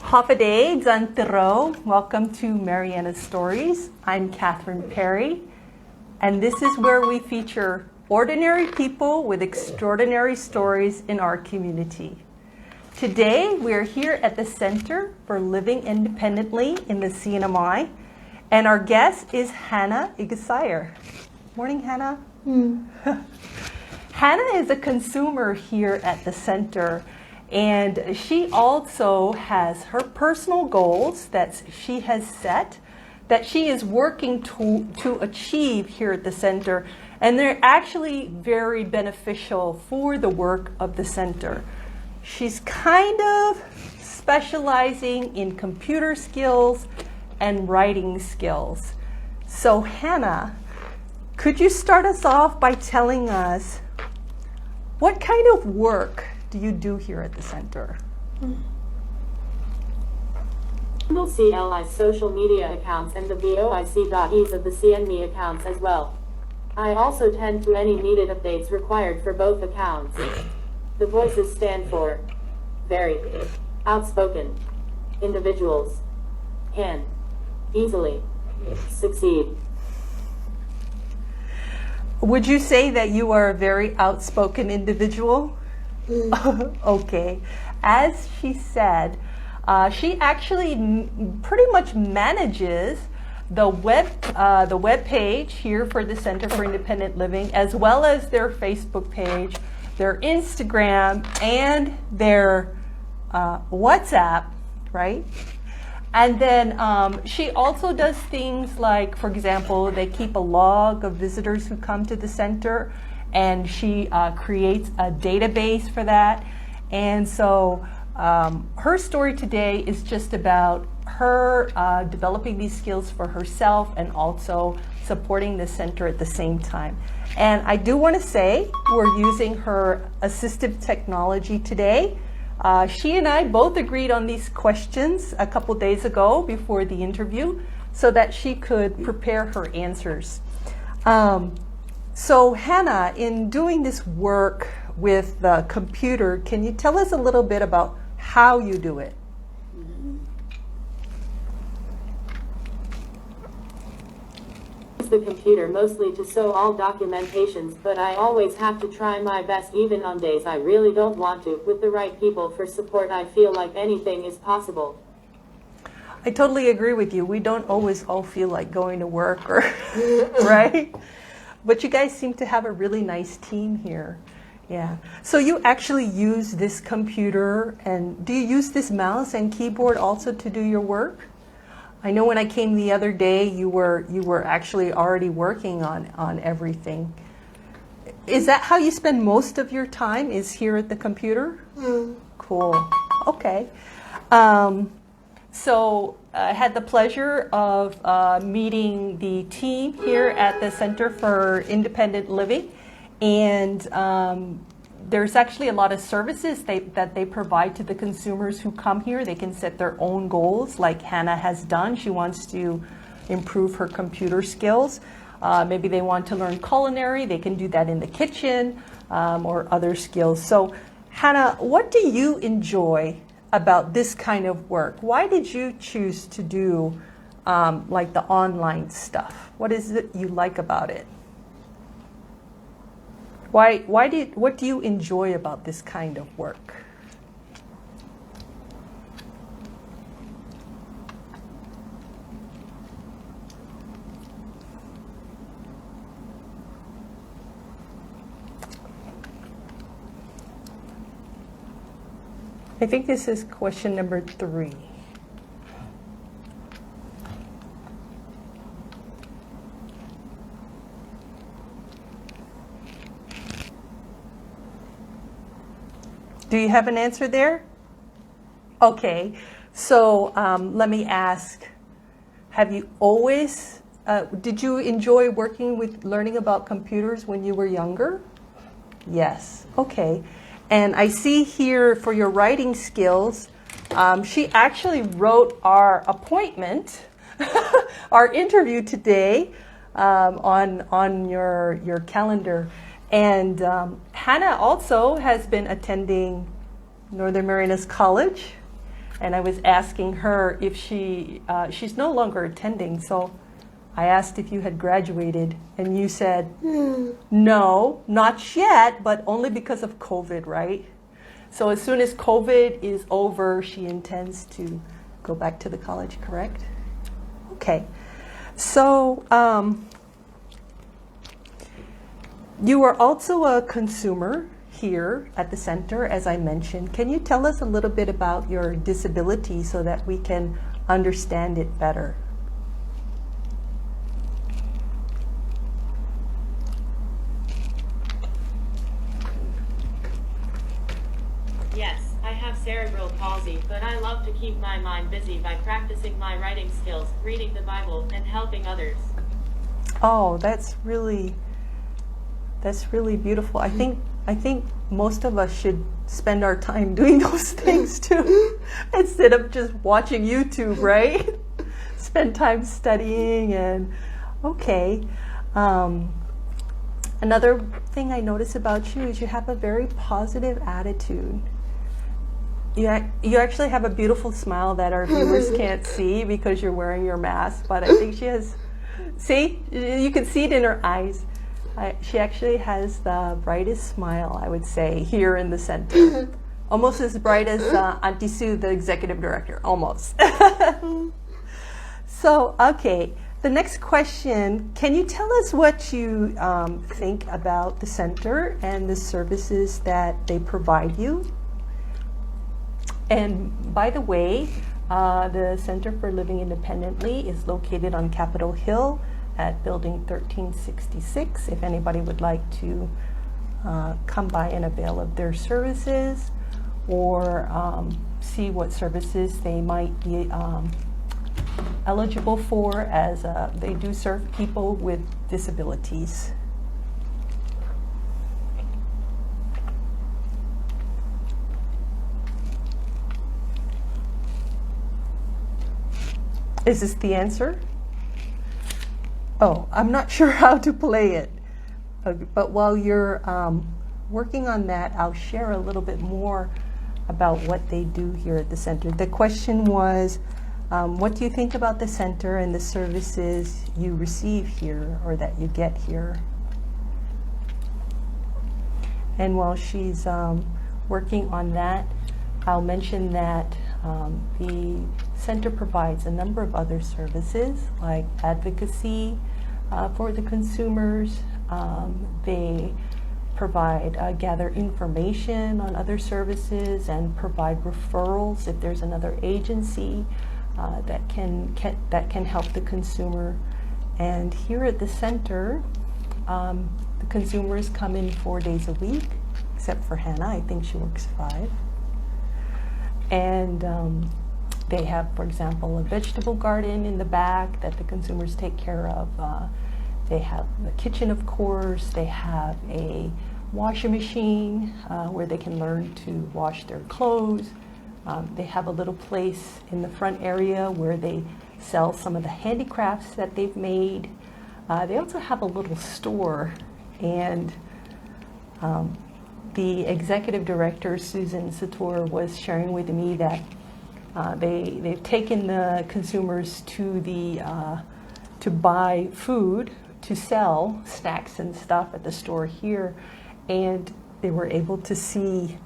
Hapaday Zantiro. Welcome to Marianas Stories. I'm Catherine Perry, and this is where we feature ordinary people with extraordinary stories in our community. Today, we're here at the Center for Living Independently in the CNMI, and our guest is Hannah Igisaiar. Morning, Hannah. Hannah is a consumer here at the center, and she also has her personal goals that she has set, that she is working to achieve here at the center, and they're actually very beneficial for the work of the center. She's kind of specializing in computer skills and writing skills. So Hannah, could you start us off by telling us what kind of work do you do here at the center? CLI's social media accounts and the voic.es of the CNME accounts as well. I also tend to any needed updates required for both accounts. The voices stand for very outspoken individuals can easily succeed. Would you say that you are a very outspoken individual? Okay. As she said, she actually pretty much manages the web page here for the Center for Independent Living, as well as their Facebook page, their Instagram, and their WhatsApp, right? And then she also does things like, for example, they keep a log of visitors who come to the center, and she creates a database for that. And so her story today is just about her developing these skills for herself and also supporting the center at the same time. And I do want to say we're using her assistive technology today. She and I both agreed on these questions a couple days ago before the interview so that she could prepare her answers. So Hannah, in doing this work with the computer, can you tell us a little bit about how you do it? The computer mostly to show all documentations, but I always have to try my best even on days I really don't want to. With the right people for support, I feel like anything is possible. I totally agree with you. We don't always all feel like going to work, or right? But you guys seem to have a really nice team here. Yeah. So you actually use this computer, and do you use this mouse and keyboard also to do your work? I know when I came the other day, you were actually already working on everything. Is that how you spend most of your time, is here at the computer? Cool. Okay. So I had the pleasure of meeting the team here at the Center for Independent Living, and there's actually a lot of services that they provide to the consumers who come here. They can set their own goals, like Hannah has done. She wants to improve her computer skills. Maybe they want to learn culinary. They can do that in the kitchen, or other skills. So Hannah, what do you enjoy about this kind of work? Why did you choose to do like the online stuff? What is it you like about it? What do you enjoy about this kind of work? I think this is question number 3. Do you have an answer there? Okay, so let me ask, have you always, did you enjoy working with learning about computers when you were younger? Yes, okay. And I see here for your writing skills, she actually wrote our appointment, our interview today on your calendar. And Hannah also has been attending Northern Marianas College, and I was asking her if she's no longer attending, so I asked if you had graduated, and you said, no, not yet, but only because of COVID, right? So as soon as COVID is over, she intends to go back to the college, correct? Okay. So you are also a consumer here at the center, as I mentioned. Can you tell us a little bit about your disability so that we can understand it better? Yes, I have cerebral palsy, but I love to keep my mind busy by practicing my writing skills, reading the Bible, and helping others. Oh, that's really beautiful. I think most of us should spend our time doing those things too, instead of just watching YouTube, right? Spend time studying and okay. Another thing I notice about you is you have a very positive attitude. You actually have a beautiful smile that our viewers can't see because you're wearing your mask, but I think she has, see, you can see it in her eyes. She actually has the brightest smile, I would say, here in the center. Almost as bright as Auntie Sue, the executive director, almost. So, okay, the next question, can you tell us what you think about the center and the services that they provide you? And by the way, the Center for Living Independently is located on Capitol Hill at Building 1366. If anybody would like to come by and avail of their services or see what services they might be eligible for, as they do serve people with disabilities. Is this the answer? Oh, I'm not sure how to play it. But while you're working on that, I'll share a little bit more about what they do here at the center. The question was, what do you think about the center and the services you receive here or that you get here? And while she's working on that, I'll mention that the center provides a number of other services like advocacy for the consumers. They provide, gather information on other services and provide referrals if there's another agency that can help the consumer. And here at the center, the consumers come in 4 days a week, except for Hannah. I think she works 5. And they have, for example, a vegetable garden in the back that the consumers take care of. They have the kitchen, of course. They have a washing machine where they can learn to wash their clothes. They have a little place in the front area where they sell some of the handicrafts that they've made. They also have a little store, and the executive director, Susan Sator, was sharing with me that they've taken the consumers to buy food, to sell snacks and stuff at the store here, and they were able to see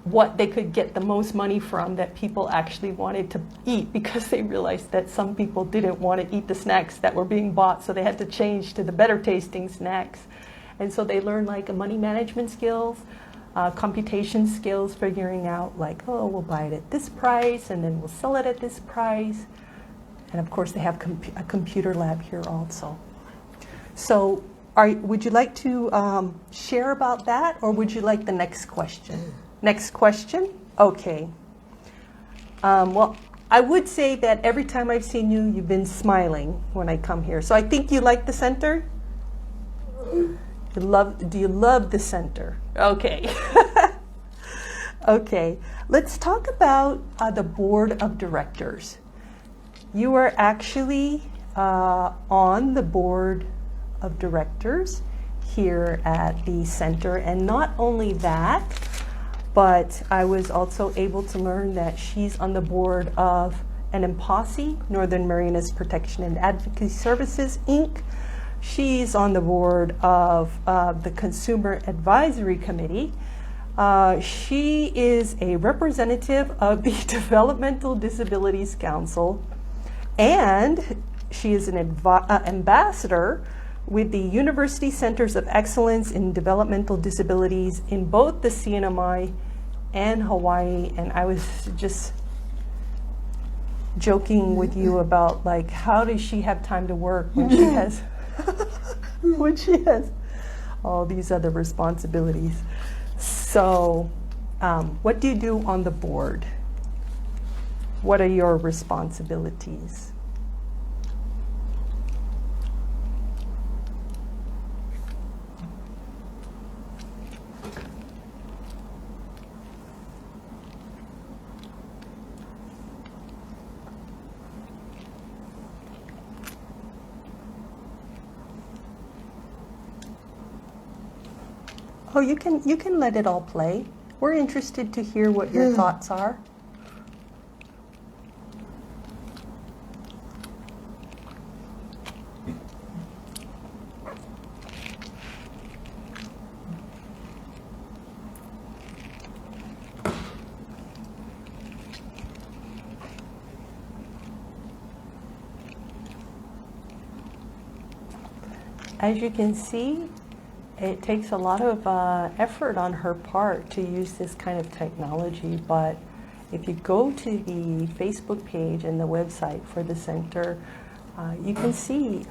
what they could get the most money from that people actually wanted to eat, because they realized that some people didn't want to eat the snacks that were being bought, so they had to change to the better tasting snacks. And so they learned like money management skills, computation skills, figuring out like, oh, we'll buy it at this price and then we'll sell it at this price. And of course they have a computer lab here also. So would you like to share about that, or would you like the next question? Next question? Okay. Well, I would say that every time I've seen you, you've been smiling when I come here. So I think you like the center? Do you love the center? Okay. Okay. Let's talk about the board of directors. You are actually on the board of directors here at the center, and not only that, but I was also able to learn that she's on the board of NMPOSSE, Northern Marianas Protection and Advocacy Services, Inc. She's on the board of the Consumer Advisory Committee. She is a representative of the Developmental Disabilities Council, and she is an ambassador with the University Centers of Excellence in Developmental Disabilities in both the CNMI and Hawaii. And I was just joking with you about, like, how does she have time to work when she has when she has all these other responsibilities. So what do you do on the board? What are your responsibilities? Oh, you can let it all play. We're interested to hear what your thoughts are. As you can see, it takes a lot of effort on her part to use this kind of technology, but if you go to the Facebook page and the website for the center, you can see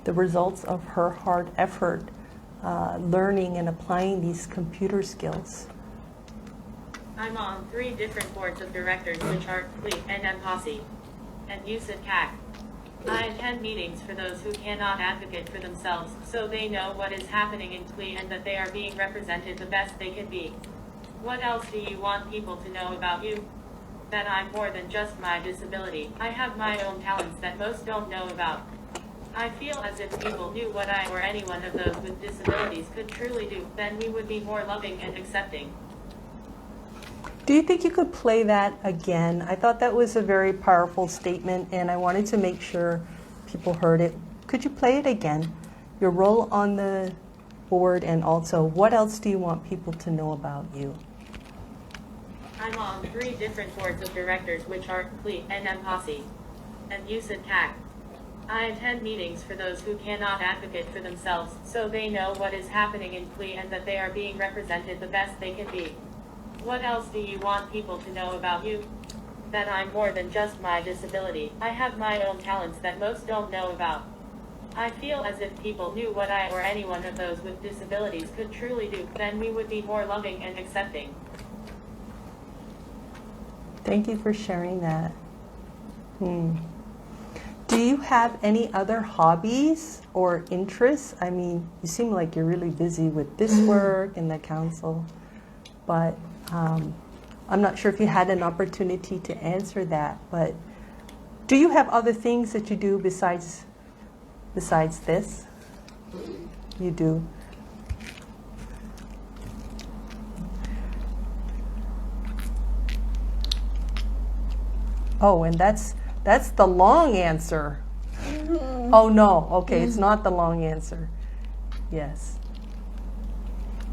the results of her hard effort learning and applying these computer skills. I'm on 3 different boards of directors, which are CLE and NMPOSSE and USID-CAC. I attend meetings for those who cannot advocate for themselves, so they know what is happening in CLE and that they are being represented the best they can be. What else do you want people to know about you? That I'm more than just my disability. I have my own talents that most don't know about. I feel as if people knew what I or any one of those with disabilities could truly do, then we would be more loving and accepting. Do you think you could play that again? I thought that was a very powerful statement, and I wanted to make sure people heard it. Could you play it again? Your role on the board, and also, what else do you want people to know about you? I'm on 3 different boards of directors, which are CLE and NMPOSSE and USID-CAC. I attend meetings for those who cannot advocate for themselves, so they know what is happening in CLE and that they are being represented the best they can be. What else do you want people to know about you? That I'm more than just my disability. I have my own talents that most don't know about. I feel as if people knew what I or any one of those with disabilities could truly do, then we would be more loving and accepting. Thank you for sharing that. Do you have any other hobbies or interests? I mean, you seem like you're really busy with this work and the council, but I'm not sure if you had an opportunity to answer that, but do you have other things that you do besides this? You do. Oh, and that's the long answer. Oh no, okay, it's not the long answer. Yes.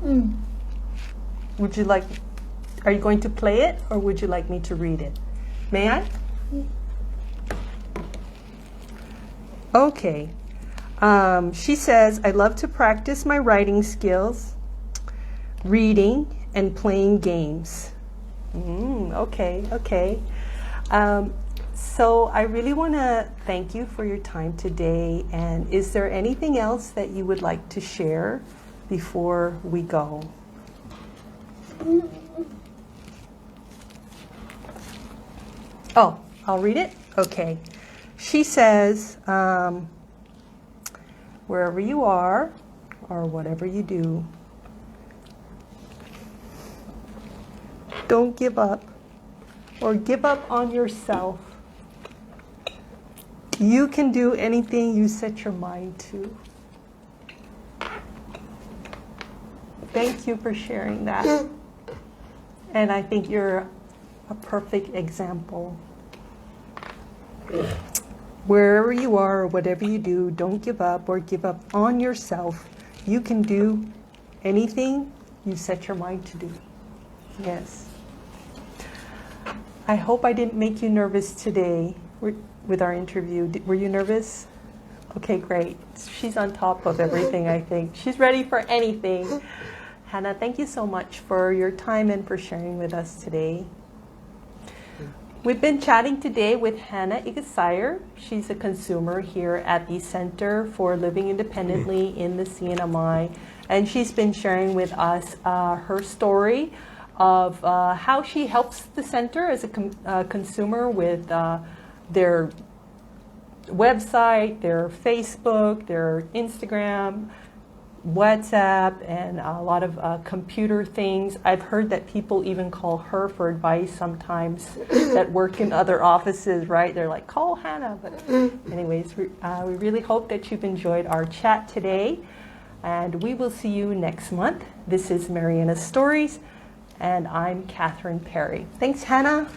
Would you like, are you going to play it, or would you like me to read it? May I? Okay. She says, I love to practice my writing skills, reading, and playing games. Okay. So I really want to thank you for your time today. And is there anything else that you would like to share before we go? Oh, I'll read it? Okay. She says, wherever you are, or whatever you do, don't give up, or give up on yourself. You can do anything you set your mind to. Thank you for sharing that. And I think you're a perfect example. Wherever you are or whatever you do, don't give up or give up on yourself. You can do anything you set your mind to do. Yes. I hope I didn't make you nervous today with our interview. Were you nervous? Okay, great. She's on top of everything, I think. She's ready for anything. Hannah, thank you so much for your time and for sharing with us today. We've been chatting today with Hannah Igisaiar. She's a consumer here at the Center for Living Independently in the CNMI. And she's been sharing with us her story of how she helps the center as a consumer with their website, their Facebook, their Instagram, WhatsApp, and a lot of computer things. I've heard that people even call her for advice sometimes that work in other offices, right? They're like, call Hannah. But anyways, we really hope that you've enjoyed our chat today. And we will see you next month. This is Marianas Stories. And I'm Catherine Perry. Thanks, Hannah.